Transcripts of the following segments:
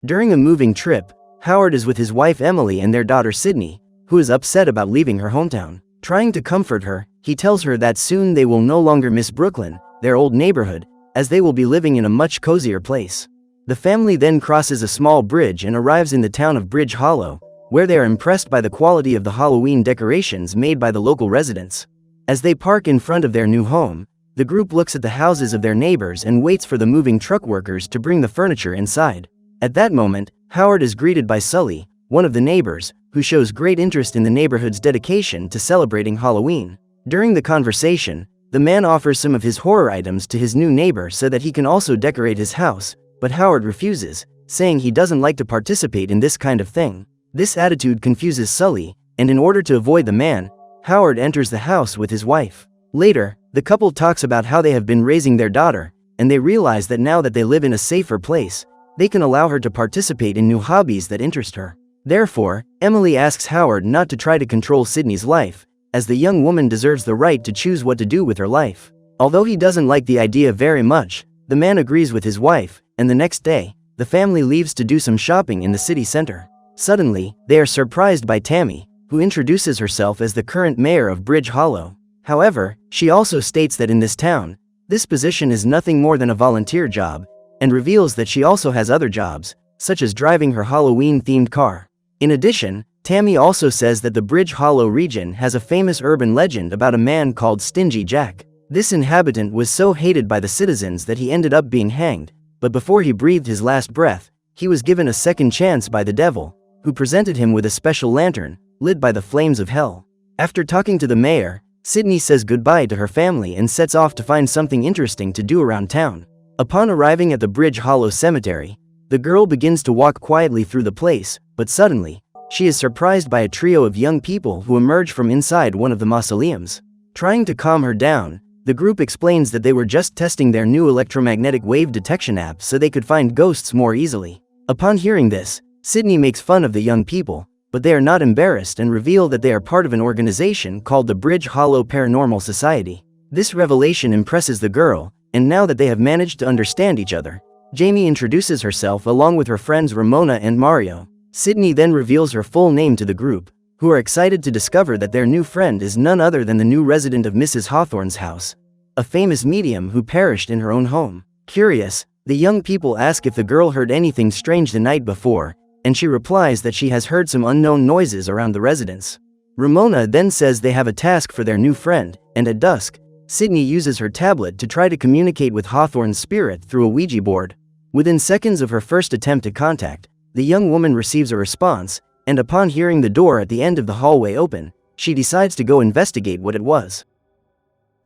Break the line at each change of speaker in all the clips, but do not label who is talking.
During a moving trip, Howard is with his wife Emily and their daughter Sydney, who is upset about leaving her hometown. Trying to comfort her, he tells her that soon they will no longer miss Brooklyn, their old neighborhood, as they will be living in a much cozier place. The family then crosses a small bridge and arrives in the town of Bridge Hollow, where they are impressed by the quality of the Halloween decorations made by the local residents. As they park in front of their new home, the group looks at the houses of their neighbors and waits for the moving truck workers to bring the furniture inside. At that moment, Howard is greeted by Sully, one of the neighbors, who shows great interest in the neighborhood's dedication to celebrating Halloween. During the conversation, the man offers some of his horror items to his new neighbor so that he can also decorate his house, but Howard refuses, saying he doesn't like to participate in this kind of thing. This attitude confuses Sully, and in order to avoid the man, Howard enters the house with his wife. Later, the couple talks about how they have been raising their daughter, and they realize that now that they live in a safer place, they can allow her to participate in new hobbies that interest her. Therefore, Emily asks Howard not to try to control Sydney's life, as the young woman deserves the right to choose what to do with her life. Although he doesn't like the idea very much, the man agrees with his wife, and the next day, the family leaves to do some shopping in the city center. Suddenly, they are surprised by Tammy, who introduces herself as the current mayor of Bridge Hollow. However, she also states that in this town, this position is nothing more than a volunteer job, and reveals that she also has other jobs, such as driving her Halloween-themed car. In addition, Tammy also says that the Bridge Hollow region has a famous urban legend about a man called Stingy Jack. This inhabitant was so hated by the citizens that he ended up being hanged, but before he breathed his last breath, he was given a second chance by the devil, who presented him with a special lantern, lit by the flames of hell. After talking to the mayor, Sydney says goodbye to her family and sets off to find something interesting to do around town. Upon arriving at the Bridge Hollow Cemetery, the girl begins to walk quietly through the place, but suddenly, she is surprised by a trio of young people who emerge from inside one of the mausoleums. Trying to calm her down, the group explains that they were just testing their new electromagnetic wave detection app so they could find ghosts more easily. Upon hearing this, Sydney makes fun of the young people, but they are not embarrassed and reveal that they are part of an organization called the Bridge Hollow Paranormal Society. This revelation impresses the girl, and now that they have managed to understand each other, Jamie introduces herself along with her friends Ramona and Mario. Sydney then reveals her full name to the group, who are excited to discover that their new friend is none other than the new resident of Mrs. Hawthorne's house, a famous medium who perished in her own home. Curious, the young people ask if the girl heard anything strange the night before, and she replies that she has heard some unknown noises around the residence. Ramona then says they have a task for their new friend, and at dusk, Sydney uses her tablet to try to communicate with Hawthorne's spirit through a Ouija board. Within seconds of her first attempt at contact, the young woman receives a response, and upon hearing the door at the end of the hallway open, she decides to go investigate what it was.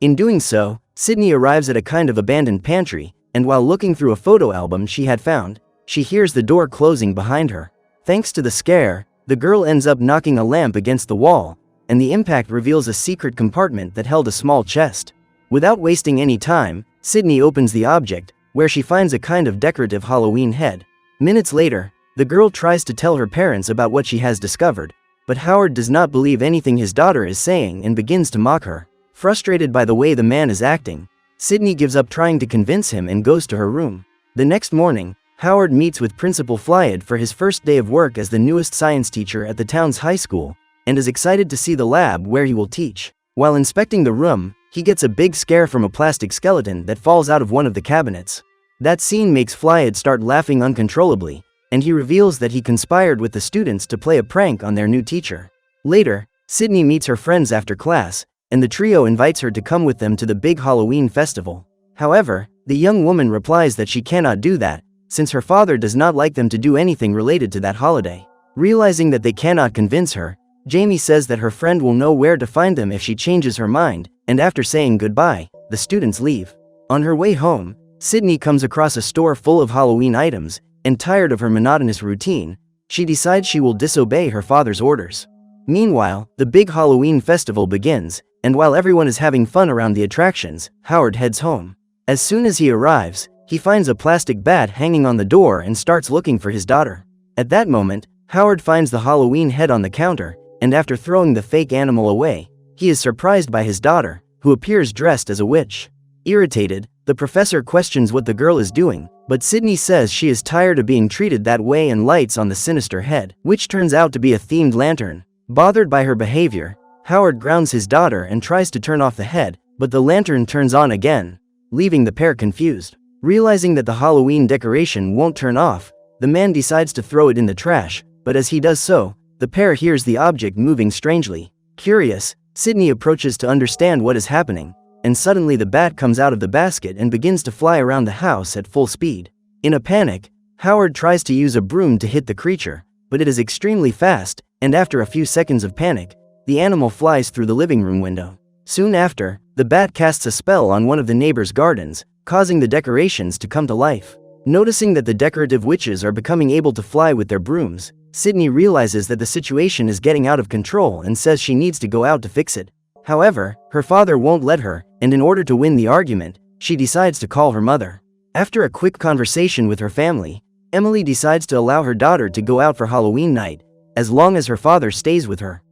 In doing so, Sydney arrives at a kind of abandoned pantry, and while looking through a photo album she had found, she hears the door closing behind her. Thanks to the scare, the girl ends up knocking a lamp against the wall, and the impact reveals a secret compartment that held a small chest. Without wasting any time, Sydney opens the object, where she finds a kind of decorative Halloween head. Minutes later, the girl tries to tell her parents about what she has discovered, but Howard does not believe anything his daughter is saying and begins to mock her. Frustrated by the way the man is acting, Sydney gives up trying to convince him and goes to her room. The next morning, Howard meets with Principal Flyed for his first day of work as the newest science teacher at the town's high school, and is excited to see the lab where he will teach. While inspecting the room, he gets a big scare from a plastic skeleton that falls out of one of the cabinets. That scene makes Flyed start laughing uncontrollably, and he reveals that he conspired with the students to play a prank on their new teacher. Later, Sydney meets her friends after class, and the trio invites her to come with them to the big Halloween festival. However, the young woman replies that she cannot do that, since her father does not like them to do anything related to that holiday. Realizing that they cannot convince her, Jamie says that her friend will know where to find them if she changes her mind, and after saying goodbye, the students leave. On her way home, Sydney comes across a store full of Halloween items, and tired of her monotonous routine, she decides she will disobey her father's orders. Meanwhile, the big Halloween festival begins, and while everyone is having fun around the attractions, Howard heads home. As soon as he arrives, he finds a plastic bat hanging on the door and starts looking for his daughter. At that moment, Howard finds the Halloween head on the counter, and after throwing the fake animal away, he is surprised by his daughter, who appears dressed as a witch. Irritated, The professor questions what the girl is doing, but Sydney says she is tired of being treated that way and lights on the sinister head, which turns out to be a themed lantern. Bothered by her behavior, Howard grounds his daughter and tries to turn off the head, but the lantern turns on again, leaving the pair confused. Realizing that the Halloween decoration won't turn off, the man decides to throw it in the trash, but as he does so, the pair hears the object moving strangely. Curious, Sydney approaches to understand what is happening, and suddenly the bat comes out of the basket and begins to fly around the house at full speed. In a panic, Howard tries to use a broom to hit the creature, but it is extremely fast, and after a few seconds of panic, the animal flies through the living room window. Soon after, the bat casts a spell on one of the neighbor's gardens, causing the decorations to come to life. Noticing that the decorative witches are becoming able to fly with their brooms, Sydney realizes that the situation is getting out of control and says she needs to go out to fix it. However, her father won't let her, and in order to win the argument, she decides to call her mother. After a quick conversation with her family, Emily decides to allow her daughter to go out for Halloween night, as long as her father stays with her.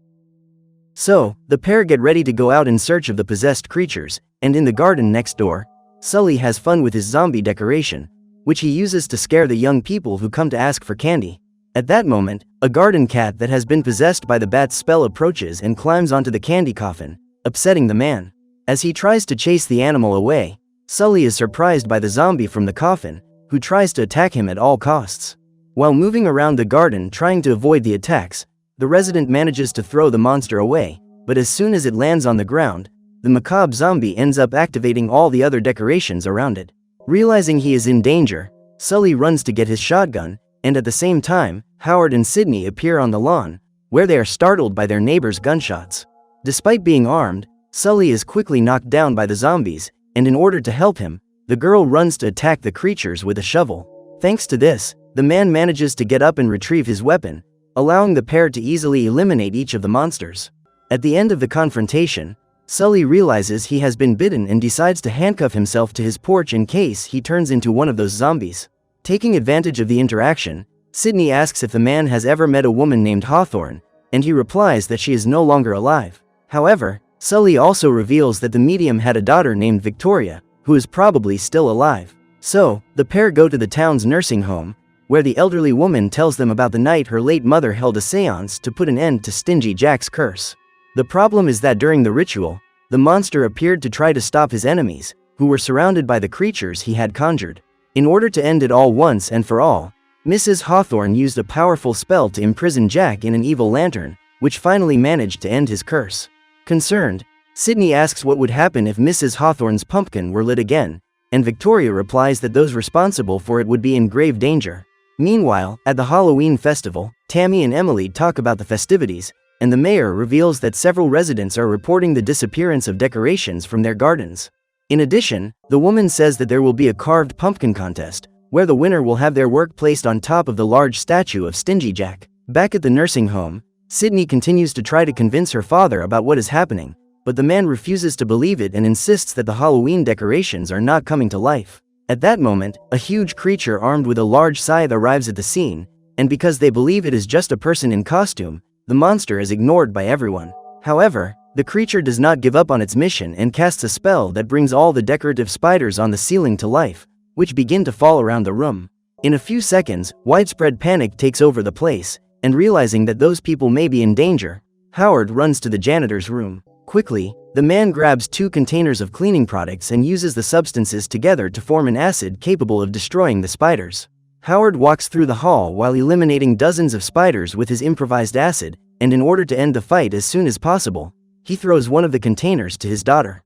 So, the pair get ready to go out in search of the possessed creatures, and in the garden next door, Sully has fun with his zombie decoration, which he uses to scare the young people who come to ask for candy. At that moment, a garden cat that has been possessed by the bat's spell approaches and climbs onto the candy coffin, upsetting the man. As he tries to chase the animal away, Sully is surprised by the zombie from the coffin, who tries to attack him at all costs. While moving around the garden trying to avoid the attacks, the resident manages to throw the monster away, but as soon as it lands on the ground, the macabre zombie ends up activating all the other decorations around it. Realizing he is in danger, Sully runs to get his shotgun, and at the same time, Howard and Sydney appear on the lawn, where they are startled by their neighbor's gunshots. Despite being armed, Sully is quickly knocked down by the zombies, and in order to help him, the girl runs to attack the creatures with a shovel. Thanks to this, the man manages to get up and retrieve his weapon, allowing the pair to easily eliminate each of the monsters. At the end of the confrontation, Sully realizes he has been bitten and decides to handcuff himself to his porch in case he turns into one of those zombies. Taking advantage of the interaction, Sydney asks if the man has ever met a woman named Hawthorne, and he replies that she is no longer alive. However, Sully also reveals that the medium had a daughter named Victoria, who is probably still alive. So, the pair go to the town's nursing home, where the elderly woman tells them about the night her late mother held a seance to put an end to Stingy Jack's curse. The problem is that during the ritual, the monster appeared to try to stop his enemies, who were surrounded by the creatures he had conjured. In order to end it all once and for all, Mrs. Hawthorne used a powerful spell to imprison Jack in an evil lantern, which finally managed to end his curse. Concerned, Sydney asks what would happen if Mrs. Hawthorne's pumpkin were lit again, and Victoria replies that those responsible for it would be in grave danger. Meanwhile, at the Halloween festival, Tammy and Emily talk about the festivities, and the mayor reveals that several residents are reporting the disappearance of decorations from their gardens. In addition, the woman says that there will be a carved pumpkin contest, where the winner will have their work placed on top of the large statue of Stingy Jack. Back at the nursing home, Sydney continues to try to convince her father about what is happening, but the man refuses to believe it and insists that the Halloween decorations are not coming to life. At that moment, a huge creature armed with a large scythe arrives at the scene, and because they believe it is just a person in costume, the monster is ignored by everyone. However, the creature does not give up on its mission and casts a spell that brings all the decorative spiders on the ceiling to life, which begin to fall around the room. In a few seconds, widespread panic takes over the place, and realizing that those people may be in danger, Howard runs to the janitor's room. Quickly, the man grabs 2 containers of cleaning products and uses the substances together to form an acid capable of destroying the spiders. Howard walks through the hall while eliminating dozens of spiders with his improvised acid, and in order to end the fight as soon as possible, he throws one of the containers to his daughter.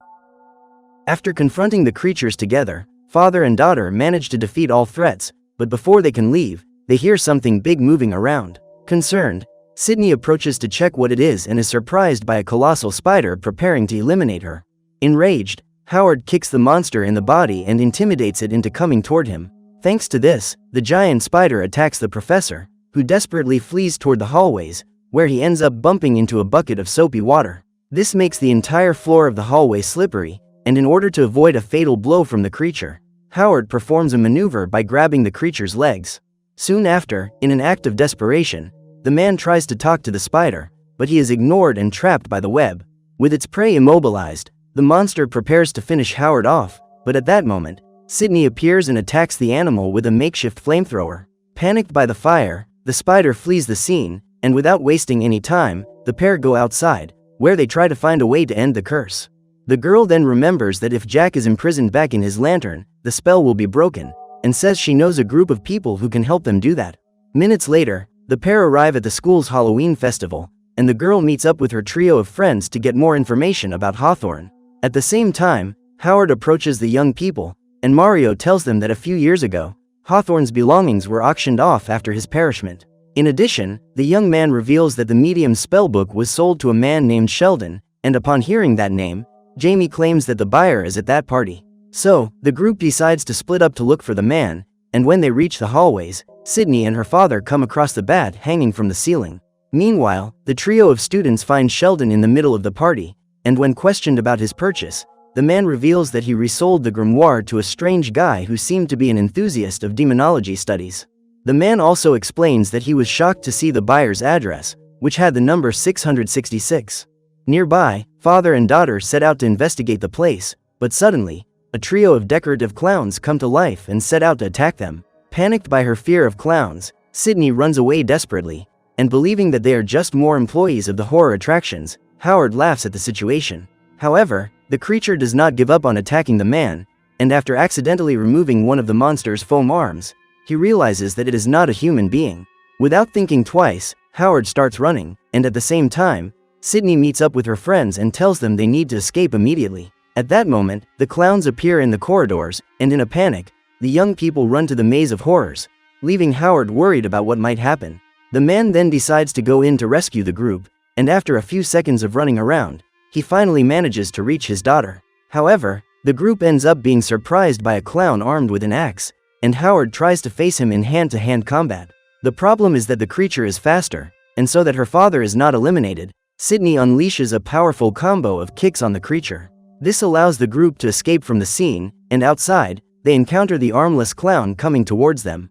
After confronting the creatures together, father and daughter manage to defeat all threats, but before they can leave, they hear something big moving around. Concerned, Sydney approaches to check what it is and is surprised by a colossal spider preparing to eliminate her. Enraged, Howard kicks the monster in the body and intimidates it into coming toward him. Thanks to this, the giant spider attacks the professor, who desperately flees toward the hallways, where he ends up bumping into a bucket of soapy water. This makes the entire floor of the hallway slippery, and in order to avoid a fatal blow from the creature, Howard performs a maneuver by grabbing the creature's legs. Soon after, in an act of desperation, the man tries to talk to the spider, but he is ignored and trapped by the web. With its prey immobilized, the monster prepares to finish Howard off, But at that moment, Sydney appears and attacks the animal with a makeshift flamethrower. Panicked by the fire, the spider flees the scene, and without wasting any time, the pair go outside, where they try to find a way to end the curse. The girl then remembers that if Jack is imprisoned back in his lantern, the spell will be broken, and says she knows a group of people who can help them do that. Minutes later, the pair arrive at the school's Halloween festival, and the girl meets up with her trio of friends to get more information about Hawthorne. At the same time, Howard approaches the young people, and Mario tells them that a few years ago, Hawthorne's belongings were auctioned off after his perishment. In addition, the young man reveals that the medium's spellbook was sold to a man named Sheldon, and upon hearing that name, Jamie claims that the buyer is at that party. So, the group decides to split up to look for the man, and when they reach the hallways, Sydney and her father come across the bat hanging from the ceiling. Meanwhile, the trio of students find Sheldon in the middle of the party, and when questioned about his purchase, the man reveals that he resold the grimoire to a strange guy who seemed to be an enthusiast of demonology studies. The man also explains that he was shocked to see the buyer's address, which had the number 666. Nearby, father and daughter set out to investigate the place, but suddenly, a trio of decorative clowns come to life and set out to attack them. Panicked by her fear of clowns, Sydney runs away desperately, and believing that they are just more employees of the horror attractions, Howard laughs at the situation. However, the creature does not give up on attacking the man, and after accidentally removing one of the monster's foam arms, he realizes that it is not a human being. Without thinking twice, Howard starts running, and at the same time, Sydney meets up with her friends and tells them they need to escape immediately. At that moment, the clowns appear in the corridors, and in a panic, the young people run to the maze of horrors, leaving Howard worried about what might happen. The man then decides to go in to rescue the group, and after a few seconds of running around, he finally manages to reach his daughter. However, the group ends up being surprised by a clown armed with an axe, and Howard tries to face him in hand-to-hand combat. The problem is that the creature is faster, and so that her father is not eliminated, Sydney unleashes a powerful combo of kicks on the creature. This allows the group to escape from the scene, and outside, they encounter the armless clown coming towards them.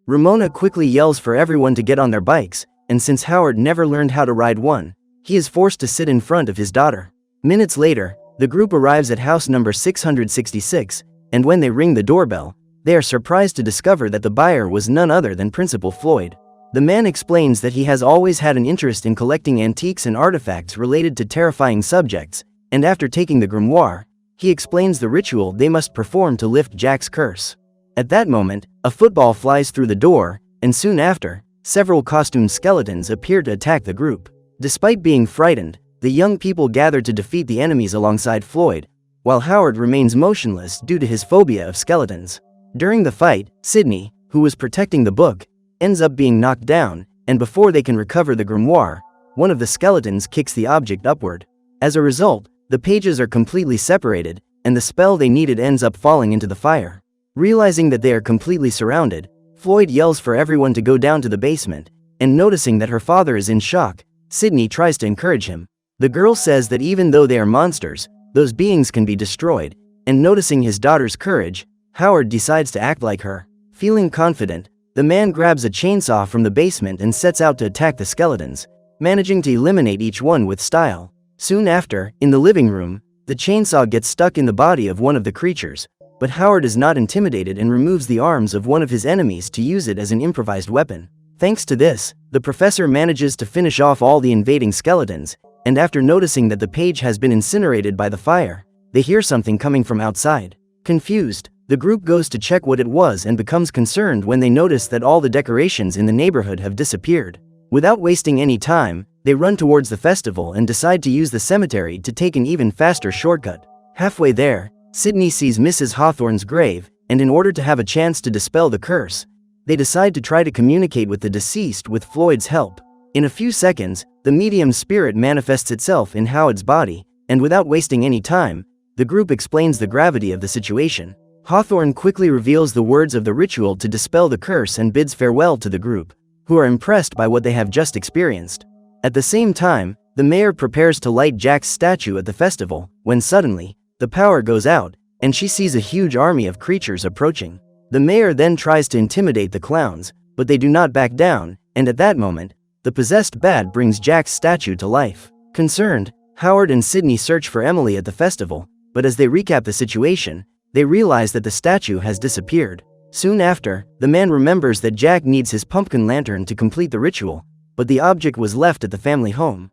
Ramona quickly yells for everyone to get on their bikes, and since Howard never learned how to ride one, he is forced to sit in front of his daughter. Minutes later, the group arrives at house number 666, and when they ring the doorbell, they are surprised to discover that the buyer was none other than Principal Floyd. The man explains that he has always had an interest in collecting antiques and artifacts related to terrifying subjects, and after taking the grimoire, he explains the ritual they must perform to lift Jack's curse. At that moment, a football flies through the door, and soon after, several costumed skeletons appear to attack the group. Despite being frightened, the young people gather to defeat the enemies alongside Floyd, while Howard remains motionless due to his phobia of skeletons. During the fight, Sydney, who was protecting the book, ends up being knocked down, and before they can recover the grimoire, one of the skeletons kicks the object upward. As a result, the pages are completely separated, and the spell they needed ends up falling into the fire. Realizing that they are completely surrounded, Floyd yells for everyone to go down to the basement, and noticing that her father is in shock, Sydney tries to encourage him. The girl says that even though they are monsters, those beings can be destroyed, and noticing his daughter's courage, Howard decides to act like her. Feeling confident, the man grabs a chainsaw from the basement and sets out to attack the skeletons, managing to eliminate each one with style. Soon after, in the living room, the chainsaw gets stuck in the body of one of the creatures, but Howard is not intimidated and removes the arms of one of his enemies to use it as an improvised weapon. Thanks to this, the professor manages to finish off all the invading skeletons, and after noticing that the page has been incinerated by the fire, they hear something coming from outside. Confused, the group goes to check what it was and becomes concerned when they notice that all the decorations in the neighborhood have disappeared. Without wasting any time, they run towards the festival and decide to use the cemetery to take an even faster shortcut. Halfway there, Sydney sees Mrs. Hawthorne's grave, and in order to have a chance to dispel the curse, they decide to try to communicate with the deceased with Floyd's help. In a few seconds, the medium's spirit manifests itself in Howard's body, and without wasting any time, the group explains the gravity of the situation. Hawthorne quickly reveals the words of the ritual to dispel the curse and bids farewell to the group, who are impressed by what they have just experienced. At the same time, the mayor prepares to light Jack's statue at the festival, when suddenly, the power goes out, and she sees a huge army of creatures approaching. The mayor then tries to intimidate the clowns, but they do not back down, and at that moment, the possessed bat brings Jack's statue to life. Concerned, Howard and Sydney search for Emily at the festival, but as they recap the situation, they realize that the statue has disappeared. Soon after, the man remembers that Jack needs his pumpkin lantern to complete the ritual, but the object was left at the family home.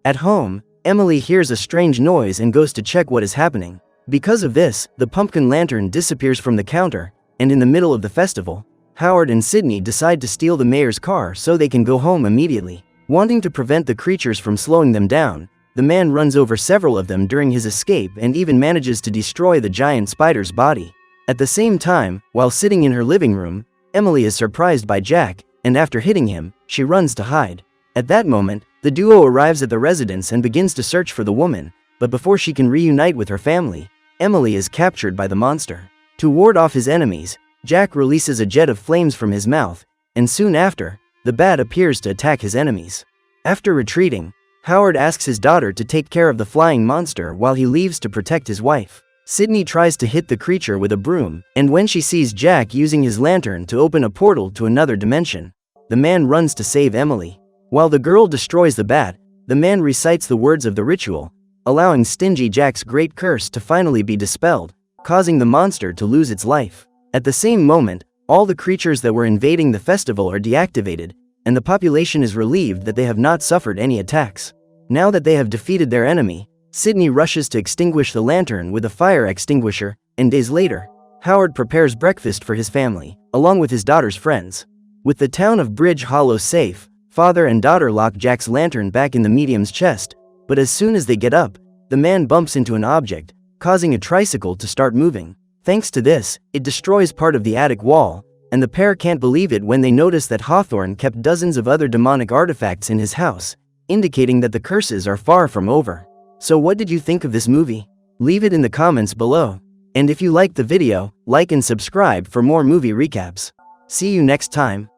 At home, Emily hears a strange noise and goes to check what is happening. Because of this, the pumpkin lantern disappears from the counter, and in the middle of the festival, Howard and Sydney decide to steal the mayor's car so they can go home immediately. Wanting to prevent the creatures from slowing them down, the man runs over several of them during his escape and even manages to destroy the giant spider's body. At the same time, while sitting in her living room, Emily is surprised by Jack, and after hitting him, she runs to hide. At that moment, the duo arrives at the residence and begins to search for the woman, but before she can reunite with her family, Emily is captured by the monster. To ward off his enemies, Jack releases a jet of flames from his mouth, and soon after, the bat appears to attack his enemies. After retreating, Howard asks his daughter to take care of the flying monster while he leaves to protect his wife. Sydney tries to hit the creature with a broom, and when she sees Jack using his lantern to open a portal to another dimension, the man runs to save Emily. While the girl destroys the bat, the man recites the words of the ritual, allowing Stingy Jack's great curse to finally be dispelled, causing the monster to lose its life. At the same moment, all the creatures that were invading the festival are deactivated, and the population is relieved that they have not suffered any attacks. Now that they have defeated their enemy, Sydney rushes to extinguish the lantern with a fire extinguisher, and days later, Howard prepares breakfast for his family, along with his daughter's friends. With the town of Bridge Hollow safe, father and daughter lock Jack's lantern back in the medium's chest, but as soon as they get up, the man bumps into an object, causing a tricycle to start moving. Thanks to this, it destroys part of the attic wall, and the pair can't believe it when they notice that Hawthorne kept dozens of other demonic artifacts in his house, indicating that the curses are far from over. So what did you think of this movie? Leave it in the comments below. And if you liked the video, like and subscribe for more movie recaps. See you next time.